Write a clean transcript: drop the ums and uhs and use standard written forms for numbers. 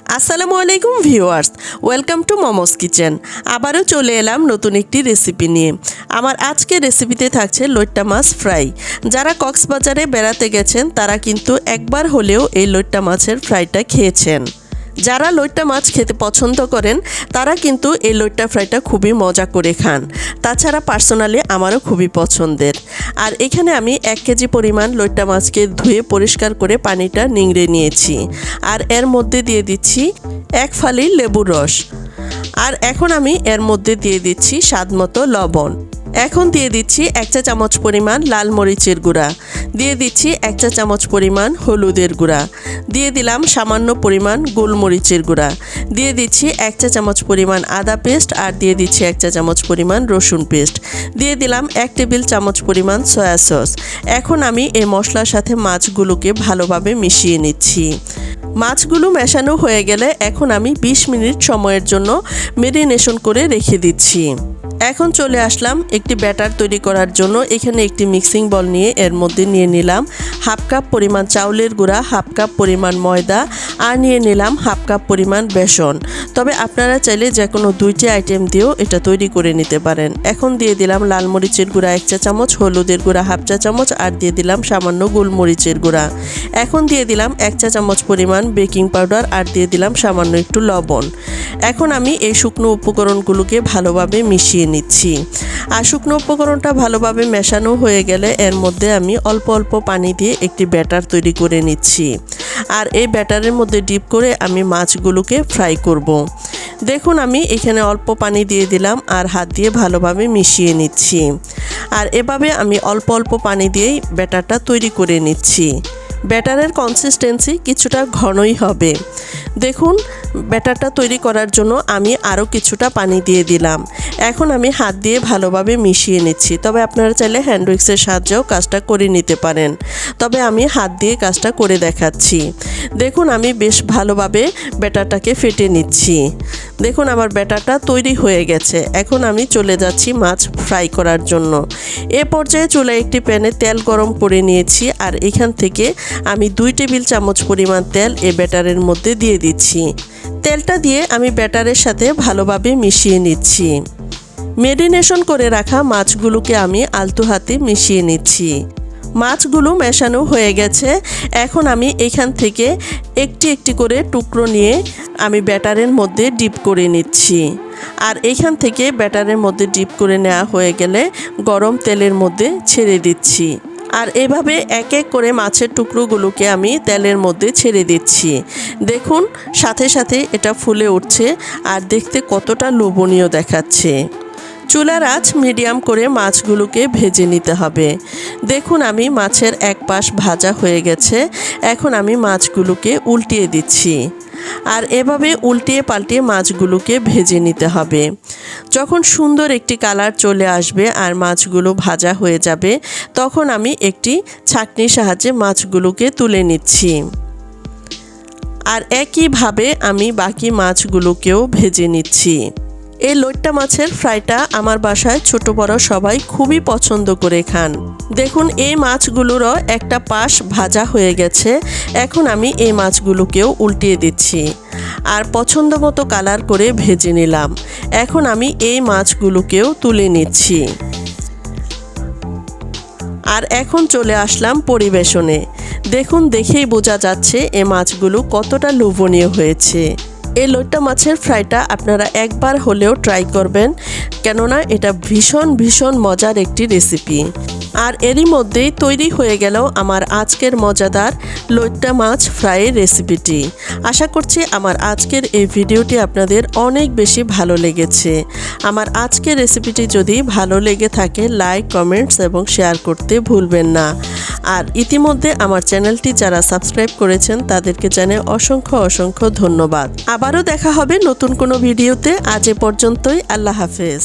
আসসালামু আলাইকুম viewers, welcome to moms kitchen. আবারও চলে এলাম নতুন একটি রেসিপি নিয়ে। আমার আজকের রেসিপিতে থাকছে লইট্টা মাছ ফ্রাই। যারা কক্সবাজারে বেড়াতে গেছেন তারা কিন্তু একবার হলেও এই লইট্টা মাছের ফ্রাইটা খেয়েছেন। যারা লইট্টা মাছ খেতে পছন্দ করেন তারা কিন্তু এই লইট্টা ফ্রাইটা খুবই মজা করে খান। তাছাড়া পার্সোনালি আমারও খুবই পছন্দের। আর এখানে আমি 1 কেজি পরিমাণ লইট্টা মাছকে ধুয়ে পরিষ্কার করে পানিটা নিংড়ে নিয়েছি। আর এর মধ্যে দিয়ে দিচ্ছি 1 ফালি লেবুর রস। আর এখন আমি এর মধ্যে দিয়ে দিচ্ছি স্বাদমতো লবণ। এখন দিয়ে দিচ্ছি 1 চা চামচ পরিমাণ লাল মরিচের গুঁড়া, দিয়ে দিচ্ছি 1 চা চামচ পরিমাণ হলুদের গুঁড়া, দিয়ে দিলাম সামান্য পরিমাণ গোলমরিচের গুঁড়া, দিয়ে দিচ্ছি 1 চা চামচ পরিমাণ আদা পেস্ট, আর দিয়ে দিচ্ছি 1 চা চামচ পরিমাণ রসুন পেস্ট, দিয়ে দিলাম 1 টেবিল চামচ পরিমাণ সয়া সস। এখন আমি এই মশলার সাথে মাছগুলোকে ভালোভাবে মিশিয়ে নিচ্ছি। মাছগুলো মেশানো হয়ে গেলে এখন আমি 20 মিনিট সময়ের জন্য মেরিনেশন করে রেখে দিচ্ছি। এখন চলে আসলাম একটি ব্যাটার তৈরি করার জন্য। এখানে একটি মিক্সিং বল নিয়ে এর মধ্যে নিয়ে নিলাম 1/2 কাপ পরিমাণ চাউলের গুঁড়া, 1/2 কাপ পরিমাণ ময়দা, আর নিয়ে নিলাম 1/2 কাপ পরিমাণ বেসন। তবে আপনারা চাইলে যে কোনো 2টি আইটেম দিয়েও এটা তৈরি করে নিতে পারেন। এখন দিয়ে দিলাম লাল মরিচের গুঁড়া 1 চা চামচ, হলুদের গুঁড়া 1/2 চা চামচ, আর দিয়ে দিলাম সামান্য গোলমরিচের গুঁড়া। এখন দিয়ে দিলাম 1 চা চামচ পরিমাণ বেকিং পাউডার, আর দিয়ে দিলাম সামান্য একটু লবণ। এখন আমি এই শুকনো উপকরণগুলোকে ভালোভাবে মিশিয়ে নিচ্ছি। আর শুকনো উপকরণটা ভালোভাবে মেশানো হয়ে গেলে এর মধ্যে আমি অল্প অল্প পানি দিয়ে একটি ব্যাটার তৈরি করে নিচ্ছি। আর এই ব্যাটারের মধ্যে ডিপ করে আমি মাছগুলোকে ফ্রাই করব। দেখুন আমি এখানে অল্প পানি দিয়ে দিলাম আর হাত দিয়ে ভালোভাবে মিশিয়ে নিচ্ছি। আর এভাবে আমি অল্প অল্প পানি দিয়েই ব্যাটারটা তৈরি করে নিচ্ছি। ব্যাটারের কনসিস্টেন্সি কিছুটা ঘনই হবে। দেখুন ব্যাটারটা তৈরি করার জন্য আমি আরও কিছুটা পানি দিয়ে দিলাম। এখন আমি হাত দিয়ে ভালোভাবে মিশিয়ে নিচ্ছি। তবে আপনারা চাইলে হ্যান্ড উইক্সের সাহায্যেও কাজটা করে নিতে পারেন। তবে আমি হাত দিয়ে কাজটা করে দেখাচ্ছি। দেখুন আমি বেশ ভালোভাবে ব্যাটারটাকে ফেটে নিচ্ছি। দেখুন আমার ব্যাটারটা তৈরি হয়ে গেছে। এখন আমি চলে যাচ্ছি মাছ ফ্রাই করার জন্য। এ পর্যায়ে চুলায় একটি প্যানে তেল গরম করে নিয়েছি। আর এখান থেকে আমি 2 টেবিল চামচ পরিমাণ তেল এ ব্যাটারের মধ্যে দিয়ে দিচ্ছি। তেলটা দিয়ে আমি ব্যাটারের সাথে ভালোভাবে মিশিয়ে নিচ্ছি। মেরিনেশন করে রাখা মাছগুলোকে আমি আলতো হাতে মিশিয়ে নিচ্ছি। মাছগুলো মেশানো হয়ে গেছে। এখন আমি এখান থেকে একটি একটি করে টুকরো নিয়ে আমি ব্যাটারের মধ্যে ডিপ করে নিচ্ছি। আর এখান থেকে ব্যাটারের মধ্যে ডিপ করে নেওয়া হয়ে গেলে গরম তেলের মধ্যে ছেড়ে দিচ্ছি। আর এভাবে এক এক করে মাছের টুকরোগুলোকে আমি তেলের মধ্যে ছেড়ে দিচ্ছি। দেখুন সাথে সাথে এটা ফুলে উঠছে আর দেখতে কতটা লোভনীয় দেখাচ্ছে। চুলার আঁচ মিডিয়াম করে মাছগুলোকে ভেজে নিতে হবে। দেখুন আমি মাছের এক পাশ ভাজা হয়ে গেছে। এখন আমি মাছগুলোকে উল্টিয়ে দিচ্ছি। আর এভাবে উল্টিয়ে পাল্টিয়ে মাছগুলোকে ভেজে নিতে হবে। যখন সুন্দর একটি কালার চলে আসবে আর মাছগুলো ভাজা হয়ে যাবে, তখন আমি একটি ছাঁকনির সাহায্যে মাছগুলোকে তুলে নিচ্ছি। আর একইভাবে আমি বাকি মাছগুলোকেও ভেজে নিচ্ছি। এই লইট্টা মাছের ফ্রাইটা আমার বাসায় ছোট বড় সবাই খুবই পছন্দ করে খান। দেখুন এই মাছগুলোরও একটা পাশ ভাজা হয়ে গেছে। এখন আমি এই মাছগুলোকেও উল্টিয়ে দিচ্ছি আর পছন্দ মতো কালার করে ভেজে নিলাম। এখন আমি এই মাছগুলোকেও তুলে নিচ্ছি। আর এখন চলে আসলাম পরিবেশনে। দেখুন দেখেই বোঝা যাচ্ছে এই মাছগুলো কতটা লোভনীয় হয়েছে। এই লইট্টা মাছের ফ্রাইটা আপনারা একবার হলেও ট্রাই করবেন, কেননা এটা ভীষণ ভীষণ মজার একটি রেসিপি। আর এরই মধ্যেই তৈরি হয়ে গেল আমার আজকের মজাদার লইট্টা মাছ ফ্রাইয়ের রেসিপিটি। আশা করছি আমার আজকের এই ভিডিওটি আপনাদের অনেক বেশি ভালো লেগেছে। আমার আজকের রেসিপিটি যদি ভালো লেগে থাকে লাইক, কমেন্টস এবং শেয়ার করতে ভুলবেন না। আর ইতিমধ্যে আমার চ্যানেলটি যারা সাবস্ক্রাইব করেছেন তাদেরকে জানাই অসংখ্য অসংখ্য ধন্যবাদ। আবারও দেখা হবে নতুন কোনো ভিডিওতে। আজ এ পর্যন্তই। আল্লাহ হাফেজ।